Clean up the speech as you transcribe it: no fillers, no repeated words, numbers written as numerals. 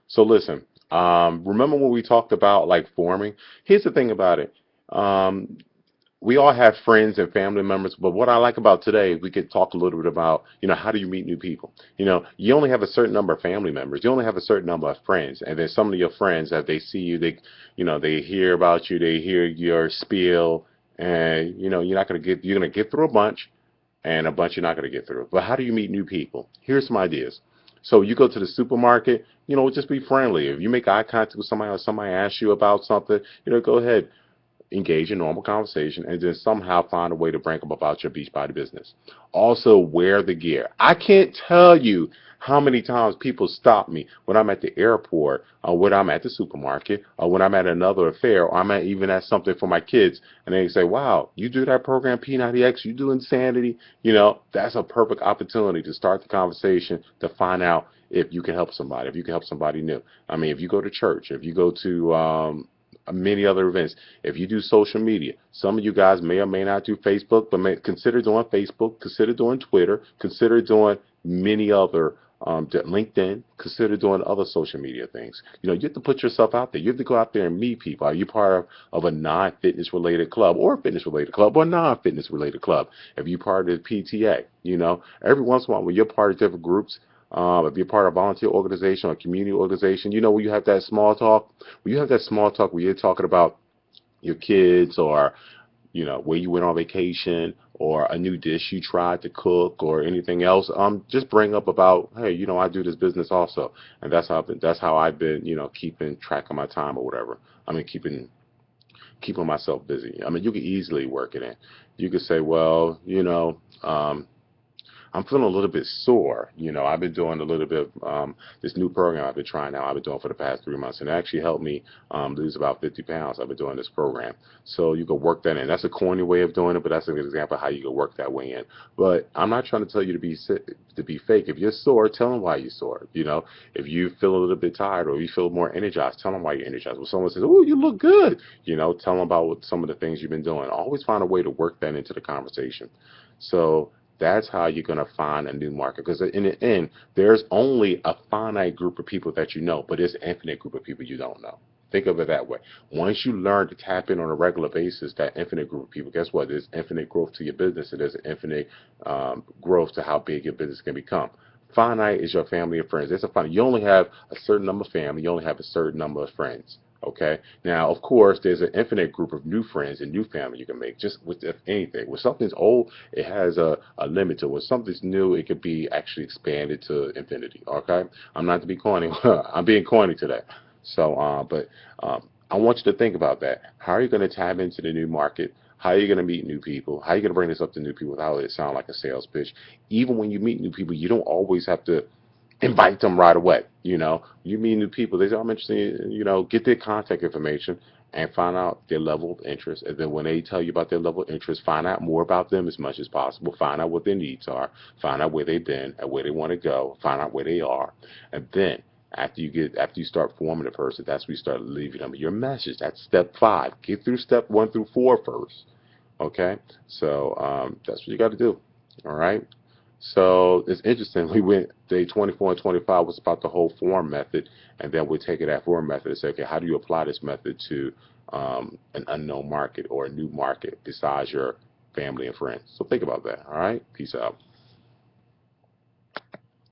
So listen, remember when we talked about like forming? Here's the thing about it. Um, we all have friends and family members, but what I like about today is we could talk a little bit about, how do you meet new people? You only have a certain number of family members. You only have a certain number of friends, and then some of your friends, as they see you, they hear about you, they hear your spiel, and you're gonna get through a bunch, and a bunch you're not gonna get through. But how do you meet new people? Here's some ideas. So you go to the supermarket, just be friendly. If you make eye contact with somebody or somebody asks you about something, go ahead, engage in normal conversation, and then somehow find a way to bring up about your Beachbody business. Also, wear the gear. I can't tell you how many times people stop me when I'm at the airport, or when I'm at the supermarket, or when I'm at another affair, or I'm at even at something for my kids, and they say, "Wow, you do that program P90X, you do Insanity." That's a perfect opportunity to start the conversation to find out if you can help somebody, if you can help somebody new. I mean, if you go to church, if you go to many other events. If you do social media, some of you guys may or may not do Facebook, but consider doing Facebook, consider doing Twitter, consider doing many other LinkedIn, consider doing other social media things. You have to put yourself out there. You have to go out there and meet people. Are you part of a non-fitness related club, or a fitness related club, or a non-fitness related club? If you're part of the PTA, every once in a while when you're part of different groups, if you're part of a volunteer organization or a community organization, where you have that small talk, where you have that small talk where you're talking about your kids, or where you went on vacation, or a new dish you tried to cook, or anything else. Just bring up about, hey, I do this business also, and that's how I've been, keeping track of my time or whatever. I mean, keeping myself busy. I mean, you could easily work it in. You could say, well, I'm feeling a little bit sore. I've been doing a little bit of this new program I've been trying now. I've been doing for the past 3 months, and it actually helped me lose about 50 pounds. I've been doing this program. So you can work that in. That's a corny way of doing it, but that's an example of how you can work that way in. But I'm not trying to tell you to be fake. If you're sore, tell them why you're sore. If you feel a little bit tired, or you feel more energized, tell them why you're energized. When someone says, "Oh, you look good," tell them about some of the things you've been doing. Always find a way to work that into the conversation. So that's how you're going to find a new market. Because in the end, there's only a finite group of people that you know, but there's an infinite group of people you don't know. Think of it that way. Once you learn to tap in on a regular basis, that infinite group of people, guess what? There's infinite growth to your business, and there's an infinite growth to how big your business can become. Finite is your family and friends. That's a finite. You only have a certain number of family. You only have a certain number of friends. Okay. Now, of course, there's an infinite group of new friends and new family you can make. Just with anything. When something's old, it has a limit to it. When something's new, it could be actually expanded to infinity. Okay. I'm not to be corny. I'm being corny today. So, I want you to think about that. How are you going to tap into the new market? How are you going to meet new people? How are you going to bring this up to new people without it sound like a sales pitch? Even when you meet new people, you don't always have to invite them right away. You meet new people. They say, I'm interested in, get their contact information and find out their level of interest. And then when they tell you about their level of interest, find out more about them as much as possible. Find out what their needs are. Find out where they've been and where they want to go. Find out where they are. And then after you start forming a person, that's when you start leaving them your message. That's step 5. Get through step 1 through 4 first. Okay? So that's what you got to do. All right? So it's interesting. We went day 24 and 25 was about the whole form method, and then we take it that form method and say, okay, how do you apply this method to an unknown market or a new market besides your family and friends? So think about that. All right. Peace out.